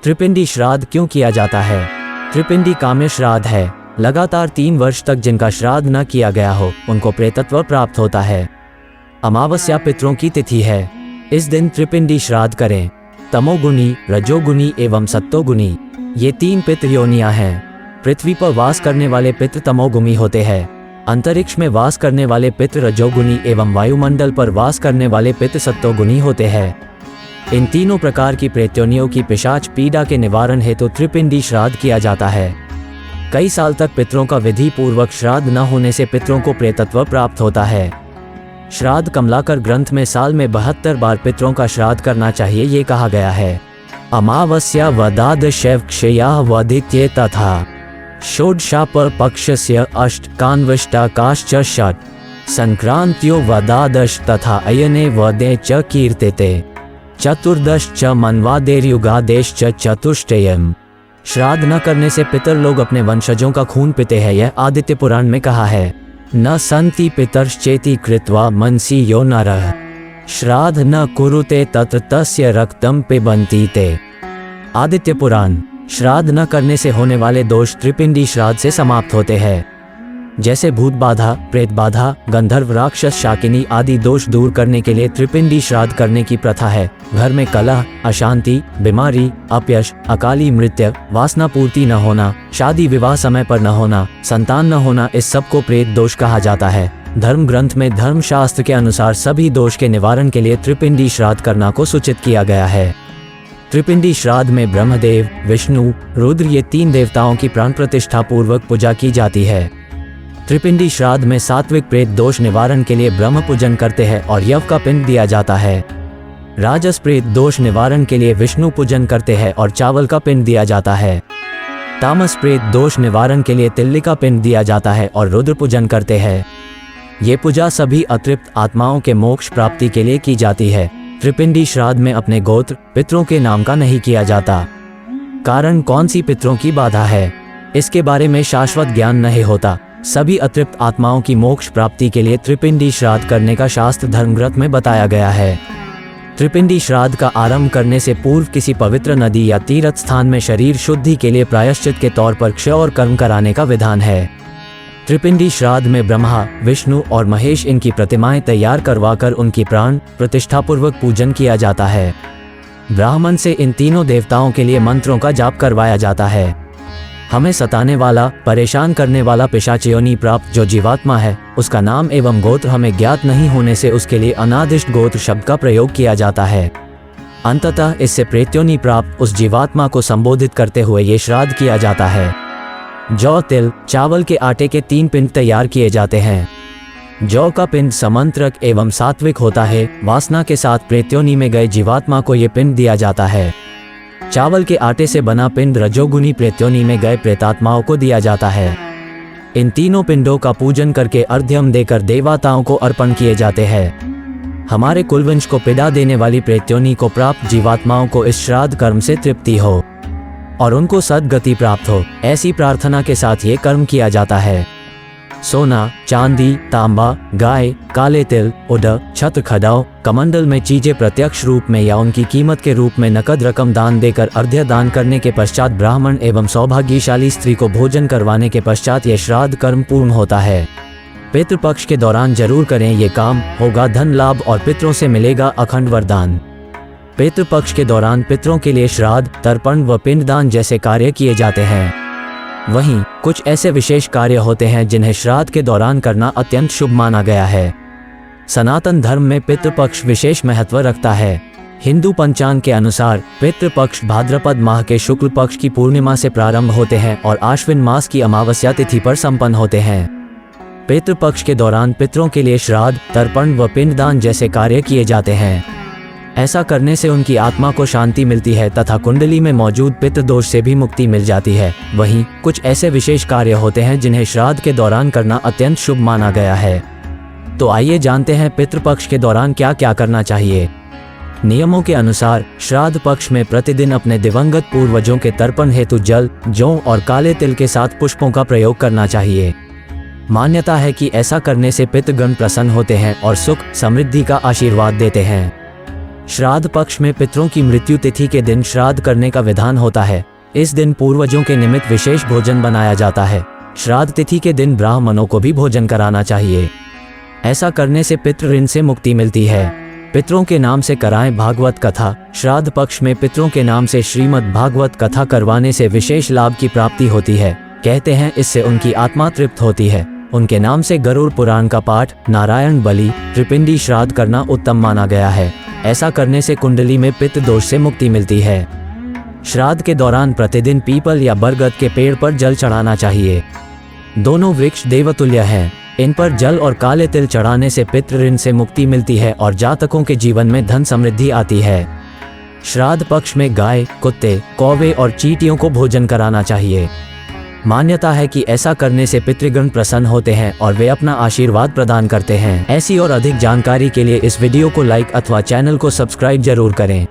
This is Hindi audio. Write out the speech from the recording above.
त्रिपिंडी श्राद्ध क्यों किया जाता है? त्रिपिंडी काम्य श्राद्ध है। लगातार 3 वर्ष तक जिनका श्राद्ध न किया गया हो उनको प्रेतत्व प्राप्त होता है। अमावस्या पितरों की तिथि है। इस दिन त्रिपिंडी श्राद्ध करें। तमोगुणी, रजोगुणी एवं सत्तोगुणी ये 3 पितृ योनियां हैं। पृथ्वी पर वास करने वाले पितृ तमोगुणी होते हैं। अंतरिक्ष में वास करने वाले पितृ रजोगुणी एवं वायुमंडल पर वास करने वाले पितृ सत्तोगुणी होते हैं। इन तीनों प्रकार की प्रेत्योनियों की पिशाच पीड़ा के निवारण हेतु त्रिपिंडी श्राद्ध किया जाता है। कई साल तक पितरों का विधि पूर्वक श्राद्ध न होने से पितरों को प्रेतत्व प्राप्त होता है। श्राद्ध कमलाकर ग्रंथ में साल में 72 बार पितरों का श्राद्ध करना चाहिए ये कहा गया है। अमावस्या वदादशैवक्षया वदित्ये तथा षोडशापर पक्षस्य अष्टकान्वष्टाकाश्च षट् संक्रांत्यो वदादश तथा अयने वदे च कीर्तिते चतुर्दश च मन्वादेर्युगादेश च चतुष्टयम्। श्राद्ध न करने से पितर लोग अपने वंशजों का खून पीते हैं, यह आदित्य पुराण में कहा है। न संति पितर्श्चेति कृत्वा मनसि यो नरः श्राद्ध न कुरुते तत्र तस्य रक्तम पिबन्ति ते। आदित्य पुराण। श्राद्ध न करने से होने वाले दोष त्रिपिंडी श्राद्ध से समाप्त होते हैं। जैसे भूत बाधा, प्रेत बाधा, गंधर्व, राक्षस, शाकिनी आदि दोष दूर करने के लिए त्रिपिंडी श्राद्ध करने की प्रथा है। घर में कलह, अशांति, बीमारी, अपयश, अकाली मृत्यु, वासना पूर्ति न होना, शादी विवाह समय पर न होना, संतान न होना, इस सब को प्रेत दोष कहा जाता है। धर्म ग्रंथ में धर्मशास्त्र के अनुसार सभी दोष के निवारण के लिए त्रिपिंडी श्राद्ध करना को सूचित किया गया है। त्रिपिंडी श्राद्ध में ब्रह्मदेव, विष्णु, रुद्र ये 3 देवताओं की प्राण प्रतिष्ठा पूर्वक पूजा की जाती है। त्रिपिंडी श्राद्ध में सात्विक प्रेत दोष निवारण के लिए ब्रह्म पूजन करते हैं और यव का पिंड दिया जाता है। राजस प्रेत दोष निवारण के लिए विष्णु पूजन करते हैं और चावल का पिंड दिया जाता है। तामस प्रेत दोष निवारण के लिए तिल्ली का पिंड दिया जाता है और रुद्र पूजन करते हैं। ये पूजा सभी अतृप्त आत्माओं के मोक्ष प्राप्ति के लिए की जाती है। त्रिपिंडी श्राद्ध में अपने गोत्र पितरों के नाम का नहीं किया जाता। कारण कौन सी पितरों की बाधा है, इसके बारे में शाश्वत ज्ञान नहीं होता। सभी अतृप्त आत्माओं की मोक्ष प्राप्ति के लिए त्रिपिंडी श्राद्ध करने का शास्त्र धर्मग्रंथ में बताया गया है। त्रिपिंडी श्राद्ध का आरंभ करने से पूर्व किसी पवित्र नदी या तीर्थ स्थान में शरीर शुद्धि के लिए प्रायश्चित के तौर पर क्षय और कर्म कराने का विधान है। त्रिपिंडी श्राद्ध में ब्रह्मा, विष्णु और महेश इनकी प्रतिमाएं तैयार करवाकर उनकी प्राण प्रतिष्ठापूर्वक पूजन किया जाता है। ब्राह्मण से इन तीनों देवताओं के लिए मंत्रों का जाप करवाया जाता है। हमें सताने वाला, परेशान करने वाला पिशाच योनि प्राप्त जो जीवात्मा है उसका नाम एवं गोत्र हमें ज्ञात नहीं होने से उसके लिए अनादिष्ट गोत्र शब्द का प्रयोग किया जाता है। अंततः इससे प्रेत्योनि प्राप्त उस जीवात्मा को संबोधित करते हुए ये श्राद्ध किया जाता है। जौ, तिल, चावल के आटे के 3 पिंड तैयार किए जाते हैं। जौ का पिंड समंत्रक एवं सात्विक होता है। वासना के साथ प्रेत्योनि में गए जीवात्मा को ये पिंड दिया जाता है। चावल के आटे से बना पिंड रजोगुनी प्रेत्योनि में गए प्रेतात्माओं को दिया जाता है। इन तीनों पिंडों का पूजन करके अर्घ्यम देकर देवताओं को अर्पण किए जाते हैं। हमारे कुलवंश को पीड़ा देने वाली प्रेत्योनि को प्राप्त जीवात्माओं को इस श्राद्ध कर्म से तृप्ति हो और उनको सद्गति प्राप्त हो, ऐसी प्रार्थना के साथ ये कर्म किया जाता है। सोना, चांदी, तांबा, गाय, काले तिल, उड, छत्र, खड़ाऊ, कमंडल में चीजें प्रत्यक्ष रूप में या उनकी कीमत के रूप में नकद रकम दान देकर अर्घ्य दान करने के पश्चात ब्राह्मण एवं सौभाग्यशाली स्त्री को भोजन करवाने के पश्चात ये श्राद्ध कर्म पूर्ण होता है। पितृपक्ष के दौरान जरूर करें ये काम, होगा धन लाभ और पितरों से मिलेगा अखंड वरदान। पितृपक्ष के दौरान पितरों के लिए श्राद्ध, तर्पण व पिंडदान जैसे कार्य किए जाते हैं। वहीं कुछ ऐसे विशेष कार्य होते हैं जिन्हें श्राद्ध के दौरान करना अत्यंत शुभ माना गया है। सनातन धर्म में पितृपक्ष विशेष महत्व रखता है। हिंदू पंचांग के अनुसार पितृपक्ष भाद्रपद माह के शुक्ल पक्ष की पूर्णिमा से प्रारंभ होते हैं और आश्विन मास की अमावस्या तिथि पर संपन्न होते हैं। पितृपक्ष के दौरान पितरों के लिए श्राद्ध, तर्पण व पिंडदान जैसे कार्य किए जाते हैं। ऐसा करने से उनकी आत्मा को शांति मिलती है तथा कुंडली में मौजूद पितृ दोष से भी मुक्ति मिल जाती है। वहीं कुछ ऐसे विशेष कार्य होते हैं जिन्हें श्राद्ध के दौरान करना अत्यंत शुभ माना गया है। तो आइए जानते हैं पितृपक्ष के दौरान क्या क्या करना चाहिए। नियमों के अनुसार श्राद्ध पक्ष में प्रतिदिन अपने दिवंगत पूर्वजों के तर्पण हेतु जल, जौ और काले तिल के साथ पुष्पों का प्रयोग करना चाहिए। मान्यता है कि ऐसा करने से पितृगण प्रसन्न होते हैं और सुख समृद्धि का आशीर्वाद देते हैं। श्राद्ध पक्ष में पितरों की मृत्यु तिथि के दिन श्राद्ध करने का विधान होता है। इस दिन पूर्वजों के निमित्त विशेष भोजन बनाया जाता है। श्राद्ध तिथि के दिन ब्राह्मणों को भी भोजन कराना चाहिए। ऐसा करने से पितृ ऋण से मुक्ति मिलती है। पितरों के नाम से कराएं भागवत कथा। श्राद्ध पक्ष में पितरों के नाम से श्रीमद् भागवत कथा करवाने से विशेष लाभ की प्राप्ति होती है। कहते हैं इससे उनकी आत्मा तृप्त होती है। उनके नाम से गरुड़ पुराण का पाठ, नारायण बलि, त्रिपिंडी श्राद्ध करना उत्तम माना गया है। ऐसा करने से कुंडली में पित्त दोष से मुक्ति मिलती है। श्राद्ध के दौरान प्रतिदिन पीपल या बरगद के पेड़ पर जल चढ़ाना चाहिए। दोनों वृक्ष देवतुल्य हैं। इन पर जल और काले तिल चढ़ाने से पितृ ऋण से मुक्ति मिलती है और जातकों के जीवन में धन समृद्धि आती है। श्राद्ध पक्ष में गाय, कुत्ते, कौवे और चींटियों को भोजन कराना चाहिए। मान्यता है कि ऐसा करने से पितृगण प्रसन्न होते हैं और वे अपना आशीर्वाद प्रदान करते हैं। ऐसी और अधिक जानकारी के लिए इस वीडियो को लाइक अथवा चैनल को सब्सक्राइब जरूर करें।